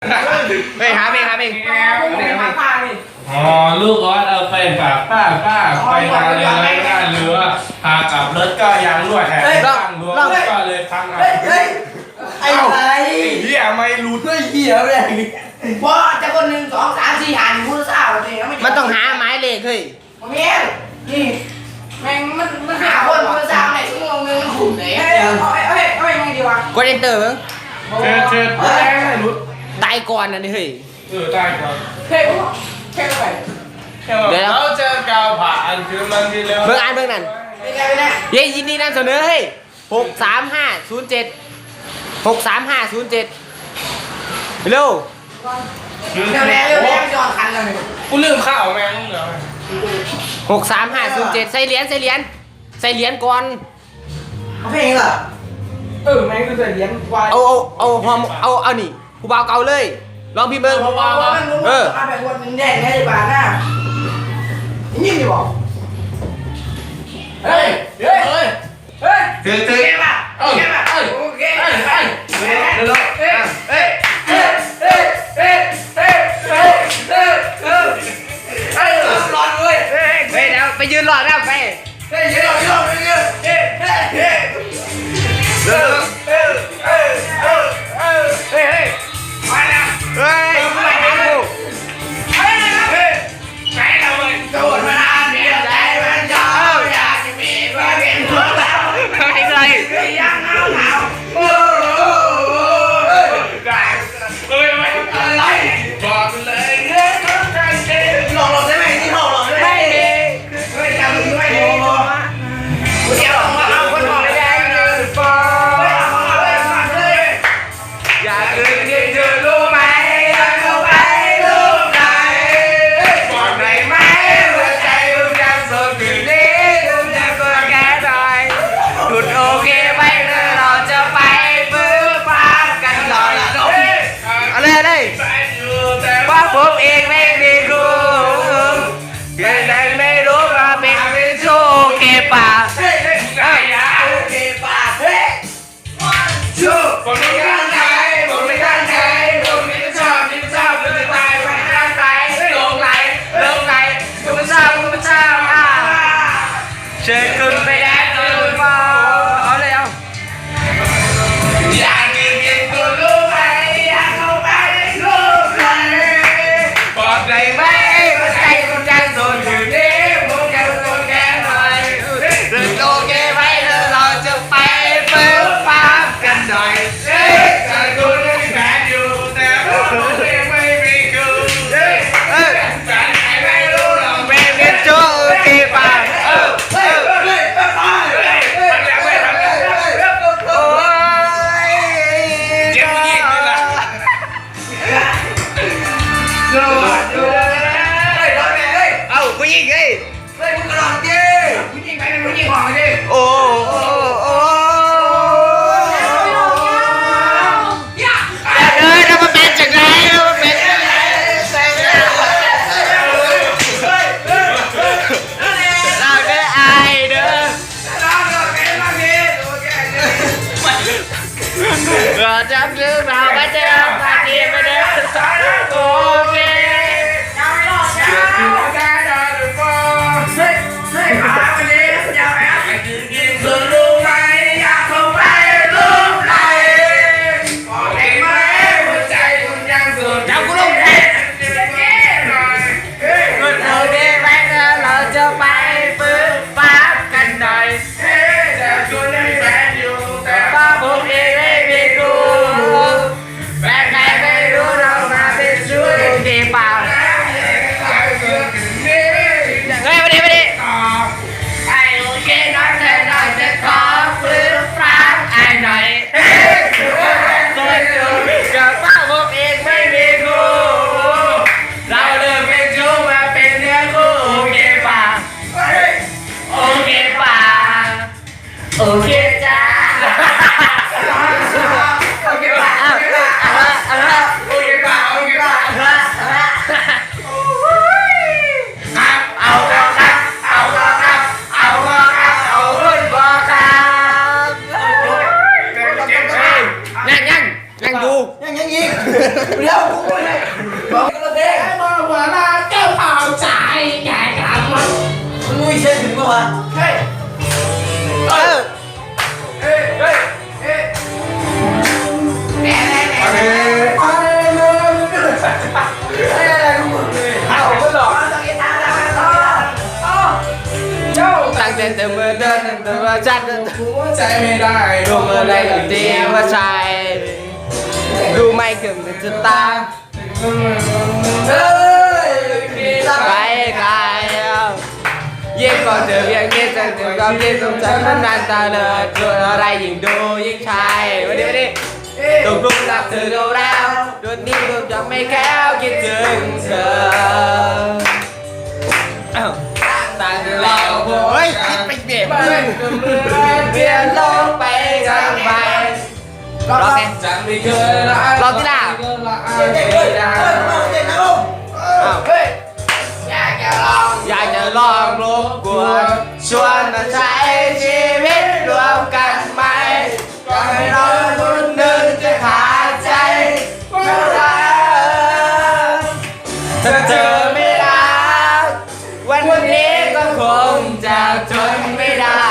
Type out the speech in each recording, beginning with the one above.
เฮ้ยหาเพลงอ๋อลูกออสเอาไปฝากป้าไปนาเรือไม่ได้เรือพากลับรถก็ยางรั่วแหกตั้งรั้วก็เลยพังอ่ะ ไอ้ไร เหี้ยไม่รู้ ด้วยเหี้ยแม่งว่าจะคน1 2 3 4หันพูดซ่าเลย มันต้องหาไม้เลขเฮ้ย แม่งนี่แม่งมันหาคนพูดซ่าไหนชั่วโมงนึงขุ่นไหนเอายังไงดีวะ กด enter เบิ่ง เชิดไม่รู้ ตายก่อนนะนี่เฮ้ย ได้ครับ เฮ้ยแค่ไป เราเจอกาวผ่านคือมันที่เร็ว เบิ่งอ่านเบิ่งนั่น ไม่ได้ไม่ได้ เย้ยินดีนำเสนอเฮ้ย63507เร็ว เร็วจอดคันเลย กูลืมข้าวแม่งเหรอ 63507ใส่เหรียญก่อน เขาเพลงเหรอแม่งคือเลี้ยงควาย เอานี่กูบ่าวเก่าเลยลองพิมพ์เบิ่ง มันมาแบบวันนึงแดงไงบ้าน่ะยิ่งดิบอกเฮ้ยเก่งป่ะโอเคร้อนเลย เฮ้ยเดี๋ยวไปยืนรอแล้วไป เฮ้ยยืนมาแล้ว เฮ้ยไม่ทำกู ใจเราเป็นตูดมานานเดียวใจมันชอบอยากจะมีเพื่อนเป็นพวกเรา ไม่ใช่ ยังหนาวโอ้ได้อะไรบอกเลยหลอกได้ไหมที่หลอกได้ไหมไม่จำไม่ได้กูเดี๋ยวเอาคนหลอกไม่ได้เลยฟ้าอยากเกิดที่เธอรู้ไหมอยากเข้าไปรู้ไหมบอกได้ไหมว่าใจมึงยังโสดอยู่นี้มึงจะตัวแค่หน่อยหยุดโอเคไปเลยเราจะไปฟื้นฟ้ากันหน่อย อะไรว่าผมเองไม่มีกูเพียงแต่ไม่รู้ว่าเป็นโชคเก็บป่า ผมไม่กล้าใจผมไม่กล้าใจผมไม่ชอบผมจะตายไม่กล้าใจลงไหลผมไม่ชอบเชิญคุณไปแดนคุณฟ้าเอาเลยเอา อยากกินตัวรู้ไหมอยากเข้าไปรู้ไหมบอกได้ไหมว่าใจคุณยังโดนอยู่นี้ผมยังโดนแค่หน่อยเรื่องโอเคไหมเราจะไปเปิดฟ้ากันหน่อยแต่คุณยังมีแฟนอยู่แต่ผมยังไม่มีคุณแฟนใครไม่รู้หรอก เป็นโชคเก็บป่าเอาผู้หญิงเฮ้ยโอ้ถ้ามันเป็นจากไหนมันเป็นเราได้อายเด้อเราจำชื่อเราไม่จะทำอะไรไม่ได้โอเคเราจะไปฟื้นฟ้ากันหน่อยป้าผมเองไม่มีกูแฟนใครไม่รู้เรามาเป็นชู้ดีเปล่าเฮ้ยมาดิไอ้โอเคน้องเธอหน่อยจะขอฟื้นฟ้าไอ้หน่อยตัวจูกับป้าผมเองไม่มีกูเราเดินเป็นชู้มาเป็นเนื้อคู่โอเคป่ะโอเคป่ะโอเคจ้าโอเคป่ะโอเคป่ะโอเคป่ะเอาคนบอกครับยังอยู่เดี๋ยว บอกก็เด็ก บอกว่าลาเจ้าเผาใจแก่กลับมา มึงเช่นถึงเมื่อวานเฮ้ยเฮ้ยเฮ้ยเฮ้ยเฮ้ยแน่แน่แน่อะไรของมึงเลยเอาไม่หลอกต้องกินทางแล้วเจ้า ตั้งแต่เธอเมื่อเดินแต่ว่าฉัน หัวใจไม่ได้ รู้เมื่อไรก็ดีว่าใช่รู้ไหมเกิดเป็นจะตา เฮ้ย ไปไกลยิ่งก่อนเธอยังยิ่งจังถึงความยิ่งสงสารมันนานตาเลยเจออะไรยิ่งดูยิ่งใช่วันนี้ตกลุมรักเธอดูแล้วโดนนี้ก็ยังไม่แค้วคิดถึงเธอต่างกันแล้วเฮ้ยคิดไปเบียดเปลี่ยนโลกไปทางไปรอบนี้ จะไม่เคยละ รอบที่แล้ว เฮ้ยเฮ้ยเฮ้ยเด็กนะลูกเฮ้ยอยากจะลอง อยากจะลองรบกวนชวนมาใช้ชีวิตรวมกันไหมก็ให้เราคนหนึ่งจะขาดใจเมื่อไรถ้าเธอไม่รักวันนี้ก็คงจะทนไม่ได้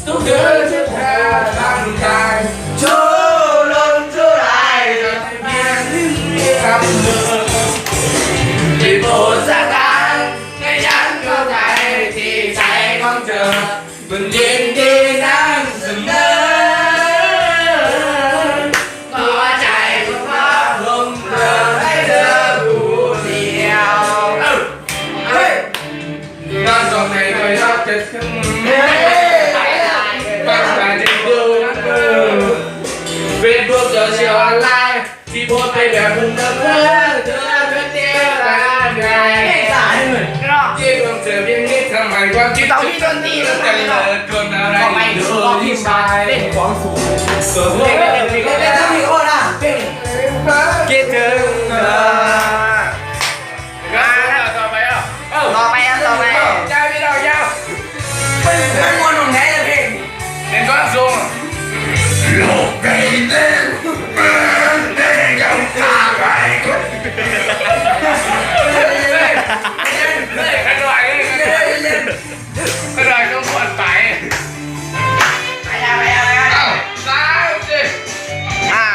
ทุกคืนที่เธอทำใจทุรนทุรายจนเพียงที่คำนึงที่โปรดสักครั้งให้ฉันเข้าใจที่ใจของเธอมันยินดีนั้นเสมอหัวใจก็พร้อมลงเธอให้เธอผู้เดียว เฮ้ย งานตรงไหนก็ยอดจะถึง เฮ้ย บางการจะดูนะเฟซบุ๊กโซเชียลออนไลน์ที่โพสต์ไปแบบมึงเธอเพื่อนเธอเป็นเดียวกันไง ไม่สายเลย ที่ดวงเธอเพียงนี้ทำไมความคิดต้องมีดนตรีมันจะเลิกคนอะไรดูที่ชายเล่นของสูงสูง เล่นเล่นทั้งพี่โอ้นะเล่น คิดถึงเธอ ต่อไปอ่ะ ต่อไปอ่ะต่อไป ยาวพี่เรายาว มันมวนหนุ่มแท้เลยเพลง เล่นก้อนสูงโลกใบเล่นเล่นยังตาไปขนอยขนอยต้องปวดไป ไปยังไปยังไปยัง เอ้าสามสิ อ่ะ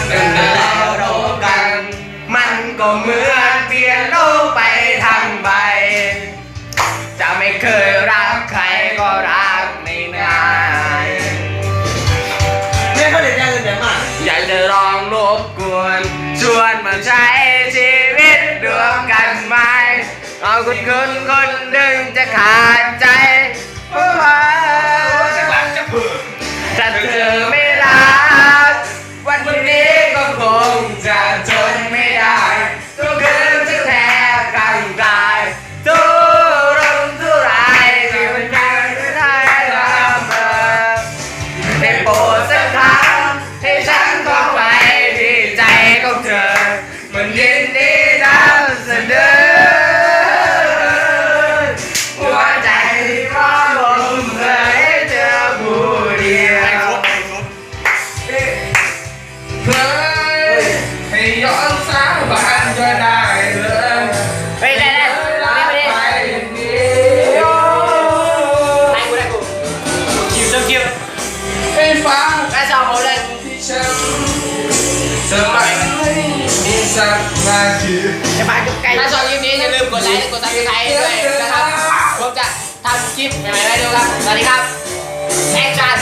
เป็นเรา โรกัน มันก็เหมือนเปลี่ยนโลกไปทางใบ จะไม่เคยรักใครก็รักไม่นาน เล่นเขาเล่นยังเงินเดือนมาก อยากจะลองรบกวนชวนมาใช้ชีวิตร่วมกันไหมเอาคนหนึ่งจะขาดใจเพราะว่า จะหลังจะเผื่อ ถ้าเธอไม่รักวันนี้ก็คงจะทนไม่ได้ทุกคืนจะแทบกันตายทุรนทุรายที่มันยังไม่ได้ละเมอได้โปรดสักครั้งให้ฉันเข้าไปที่ใจของเธอมันยินดีนำเสนอหัวใจที่พร้อมลงเธอให้เธอผู้เดียว เฮ้ยให้ย้อนสาบานก็ได้เลย ไปได้ได้ไปดิ ไป ไปดิ นี้ ได้กูคิว ให้ฟัง ได้ชอบผมเลย ที่ฉันจะไม่มีสักนาที จะมาจุกไก่ถ้าชอบคลิปนี้อย่าลืมกดไลค์กดซับสไครต์ด้วยนะครับผมจะทำคลิปใหม่ๆให้ดูครับสวัสดีครับแอคชั่น